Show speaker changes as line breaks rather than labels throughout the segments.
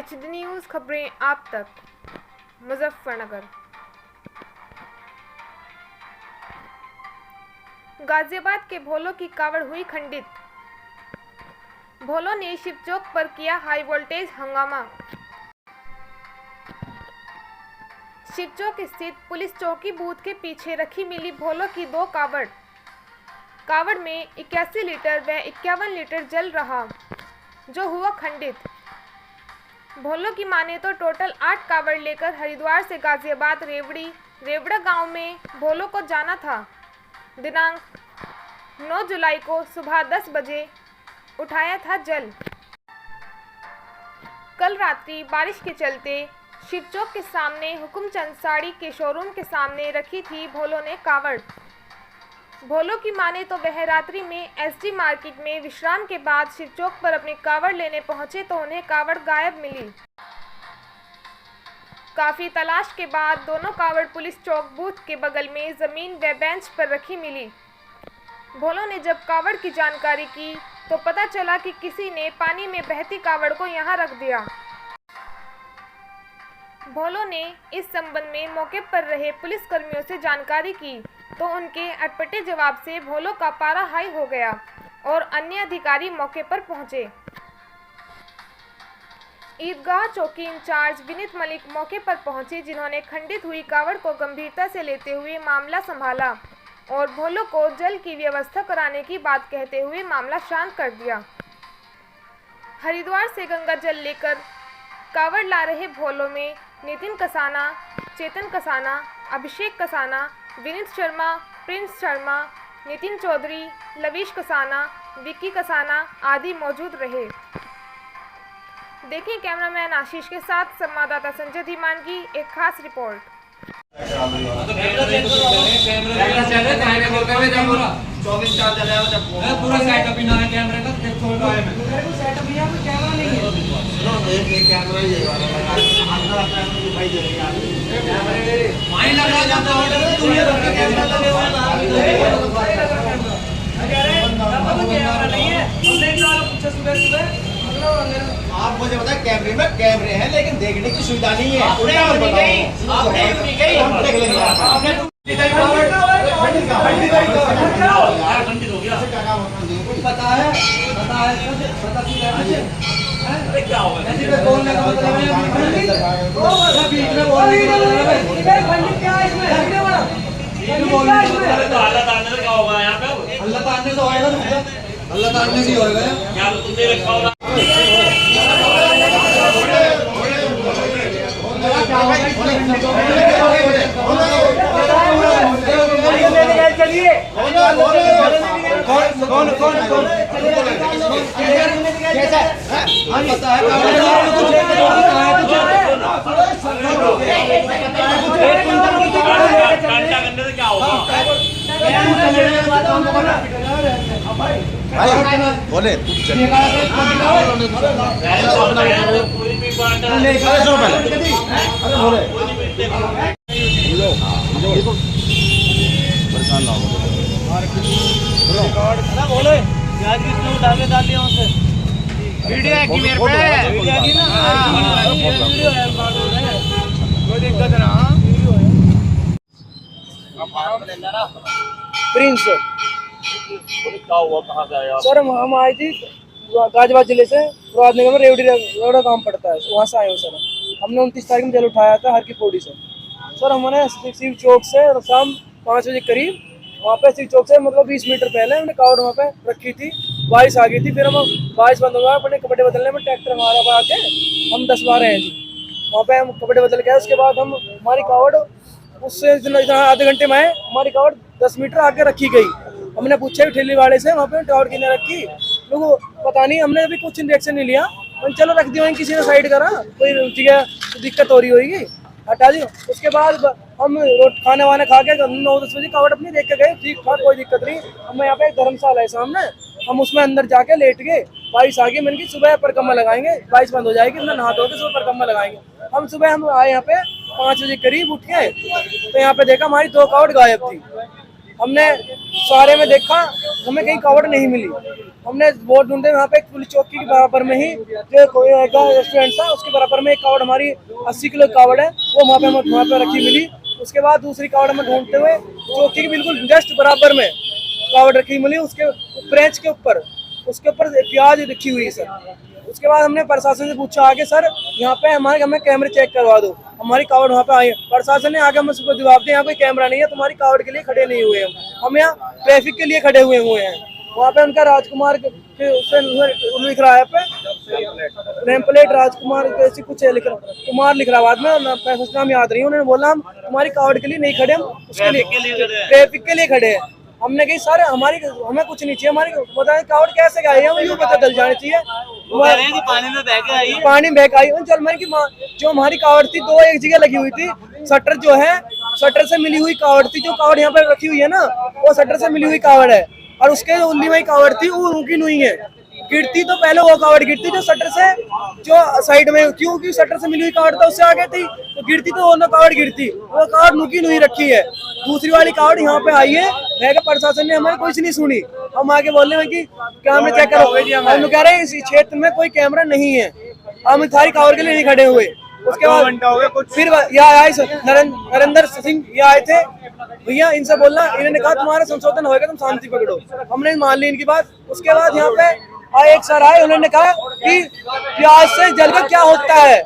HD news खबरें आप तक। मुजफ्फरनगर। गाजियाबाद के भोलों की कावड़ हुई खंडित। भोलों ने शिव चौक पर किया हाई वोल्टेज हंगामा। शिव चौक स्थित पुलिस चौकी बूथ के पीछे रखी मिली भोलों की 2 कावड़। कावड़ में 81 लीटर व 51 लीटर जल रहा, जो हुआ खंडित। भोलों की माने तो टोटल 8 कावड़ लेकर हरिद्वार से गाजियाबाद रेवड़ा गांव में भोलों को जाना था। दिनांक 9 जुलाई को सुबह 10 बजे उठाया था जल। कल रात्रि बारिश के चलते शिव चौक के सामने हुकुमचंद साड़ी के शोरूम के सामने रखी थी भोलों ने कावड़। भोलों की माने तो वह रात्रि में SD मार्केट में विश्राम के बाद शिव चौक पर अपनी कावड़ लेने पहुंचे तो उन्हें कावड़ गायब मिली। काफी तलाश के बाद दोनों कावड़ पुलिस चौक बूथ के बगल में जमीन व बेंच पर रखी मिली। भोलों ने जब कावड़ की जानकारी की तो पता चला कि किसी ने पानी में बहती कावड़ को यहां रख दिया। भोलों ने इस संबंध में मौके पर रहे पुलिसकर्मियों से जानकारी की तो उनके अटपटे जवाब से भोलों का पारा हाई हो गया और अन्य अधिकारी मौके पर पहुंचे। ईदगाह चौकी इंचार्ज विनीत मलिक मौके पर पहुंचे, जिन्होंने खंडित हुई कावड़ को गंभीरता से लेते हुए मामला संभाला और भोलों को जल की व्यवस्था कराने की बात कहते हुए मामला शांत कर दिया। हरिद्वार से गंगा जल लेकर कावड़ ला रहे भोलों में नितिन कसाना, चेतन कसाना, अभिषेक कसाना, विनीत शर्मा, प्रिंस शर्मा, नितिन चौधरी, लवीश कसाना, विक्की कसाना आदि मौजूद रहे। देखें कैमरामैन आशीष के साथ संवाददाता संजय धीमान की एक खास रिपोर्ट।
पूरा सेटअप ही ना है कैमरे का, छोटा है सेटअप यहाँ पे कैमरा नहीं है। एक कैमरा ही है भाई, माइन लगा जाता है दुनिया भर का कैमरा लगे हुए कैमरा नहीं है। हमने एक बार पूछा सुबह आप मुझे बताएं, कैमरे में कैमरे हैं लेकिन देखने की सुविधा नहीं है। पता है क्या होगा बोलने का अल्लाह ताने से होगा क्या तुमने रखा होगा। चलिए कौन कैसा पता है क्या होगा बोले बोले डाल दिया वीडियो है कि मेरे पे वीडियो है ना, वीडियो है कोई दिक्कत ना। प्रिंस क्या हुआ, कहाँ से आया सर? हम आए थी गाजियाबाद जिले से, मुराद नगर में रेवड़ा काम पड़ता है, वहाँ से आए हो सर। हमने 29 तारीख में जल उठाया था हर की पौड़ी से सर। हमने शिव चौक से शाम 5 बजे करीब वहाँ पे शिव चौक से मतलब 20 मीटर पहले हमने कावड़ वहाँ पे रखी थी। बारिश आ गई थी, फिर हम बारिश बंद हो गया, अपने कपड़े बदलने में ट्रैक्टर हमारा आके हम 10-12 रहे थे वहाँ पे। हम कपड़े बदल गए, उसके बाद हम हमारी कावड़ उससे आधे घंटे में हमारी कावड़ 10 मीटर आगे रखी गई। हमने पूछा ठेली वाले से वहाँ पे कावड़ किने रखी, लोगों पता नहीं, हमने अभी कुछ रिएक्शन नहीं लिया। चलो रख दिया, किसी ने साइड करा, कोई जगह दिक्कत हो रही होगी हटा दियो। उसके बाद हम खाने वाने खा के 9-10 बजे कावड़ अपनी देख के गए, ठीक ठाक कोई दिक्कत नहीं। हम यहाँ पे एक धर्मशाला है सामने, हम उसमें अंदर जाके लेट गए। बारिश आ गई, मैंने की सुबह परिक्रमा लगाएंगे, बारिश बंद हो जाएगी, मैं नहा धो के सुबह परिक्रमा लगाएंगे। हम सुबह हम आए यहाँ पे 5 बजे करीब उठ गए तो यहाँ पे देखा हमारी 2 कावड़ गायब थी। हमने सारे में देखा, हमें कहीं कावड़ नहीं मिली। हमने बहुत ढूंढे, वहाँ पे एक पुलिस चौकी के बराबर में ही जो कोई रेस्टोरेंट था उसके बराबर में एक कावड़, हमारी 80 किलो कावड़ है, वो वहाँ पे रखी मिली। उसके बाद दूसरी कावड़ में ढूंढते हुए चौकी के बिल्कुल जस्ट बराबर में कावड़ रखी मिली, उसके फ्रेंच के ऊपर, उसके ऊपर प्याज रखी हुई है सर। उसके बाद हमने प्रशासन से पूछा आगे, सर यहाँ पे हमें कैमरे चेक करवा दो, हमारी कावड़ वहाँ पे आई है। प्रशासन ने आगे हमें सुबह जवाब दिया, यहाँ कोई कैमरा नहीं है, तुम्हारी कावड़ के लिए खड़े नहीं हुए हम यहाँ ट्रैफिक के लिए खड़े हुए हैं। वहाँ पे उनका राजकुमार लिख रहा है पे नेमप्लेट राजकुमार ऐसी कुछ लिख रहा, कुमार लिख रहा बाद में, फर्स्ट नाम याद नहीं। उन्होंने बोला हम तुम्हारी कावड़ के लिए नहीं खड़े, हम उसके लिए ट्रैफिक के लिए खड़े हैं। हमने कही सर हमें कुछ नहीं चाहिए, हमारी बताए कावड़ कैसे गए, हमें यूँ पता चल जाना चाहिए।
पानी में बह के आई,
पानी बह के आई। चल मैं की जो हमारी कावड़ थी दो एक जगह लगी हुई थी, शटर जो है शटर से मिली हुई कावड़ थी, जो कावड़ यहाँ पर रखी हुई है ना वो शटर से मिली हुई कावड़ है, और उसके उल्ली में कावड़ थी वो रुकी नहीं है। गिरती तो पहले वो कावड़ गिरती जो शटर से, जो साइड में, क्योंकि शटर से मिली हुई कावड़ था उससे आगे थी, तो गिरती तो वो कावड़ गिरती, वो कावड़ नुकी नहीं रखी है। दूसरी वाली कावड़ यहाँ पे आई है, मैं प्रशासन ने हमारी कुछ नहीं सुनी। हम आगे बोलने में कि कैमरे चेक करो, हम कह रहे हैं इस क्षेत्र में कोई कैमरा नहीं है, हम सारी कावड़ के लिए नहीं खड़े हुए। उसके बाद फिर यहाँ आए नरेंद्र सिंह, ये आए थे, भैया इनसे बोलना, इन्होंने कहा तुम्हारा संशोधन होगा, तुम शांति पकड़ो। हमने मान ली इनकी बात। उसके बाद यहाँ पे एक सर आए, उन्होंने कहा कि प्याज से जलकर क्या होता है,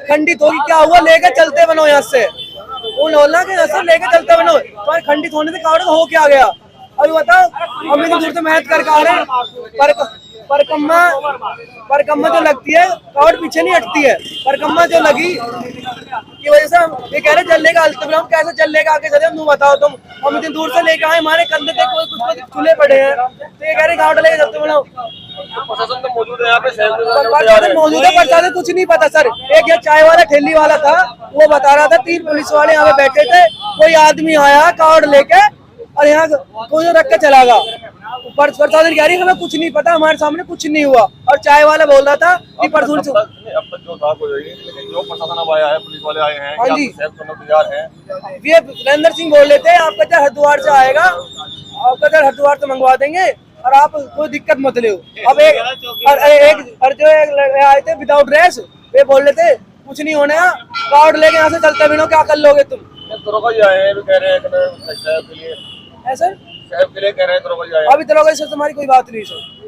खंडित होगी, क्या हुआ, लेकर चलते बनो यहाँ से। उन्होंने बोला कि सर लेकर चलते बनो, तुम्हारे खंडित होने से कावड़ हो क्या गया। अभी बताओ, हम इतनी दूर से मेहनत करके आ रहे हैं, परकम्मा जो लगती है कावड़ पीछे नहीं हटती है, परकम्मा जो लगी की वजह से हम ये कह रहे चलने का, हम कैसे चलने का आगे चले, तुम बताओ। तुम हम इतनी दूर से लेके आए, हमारे कंधे पे कुछ खुले पड़े हैं, तो ये कह रहे कावड़ लेके चलते बनो।
प्रशासन तो मौजूद है यहाँ पे,
प्रशासन मौजूद है, प्रशासन कुछ नहीं पता सर। एक ये चाय वाला ठेली वाला था, वो बता रहा था 3 पुलिस वाले यहाँ पे बैठे थे, कोई आदमी आया कावड़ लेके और यहाँ कोई रख के चला गया। प्रशासन कह रही हमें कुछ नहीं पता, हमारे सामने कुछ नहीं हुआ। और चाय वाला बोल रहा था कि परसों
अब तक जो था कोई, लेकिन जो प्रशासन अब आया है, पुलिस वाले आए हैं,
हाँ जी,
तैयार हैं।
ये नरेंद्र सिंह बोल लेते हैं आपका चाहे हरिद्वार से आएगा, आपका चाहे हरिद्वार से मंगवा देंगे और आप कोई दिक्कत मत ले। अब एक जो आए थे विदाउट ड्रेस, वे बोल लेते कुछ नहीं होने, कावड़ लेके यहाँ से चलते बिनो, क्या कर लोगे तुम।
दरोगा जी आए हैं, कह रहे हैं साहब के लिए,
है सर,
साहब के लिए कह रहे हैं दरोगा जी आए हैं।
अभी दरोगा से हमारी कोई बात नहीं सर।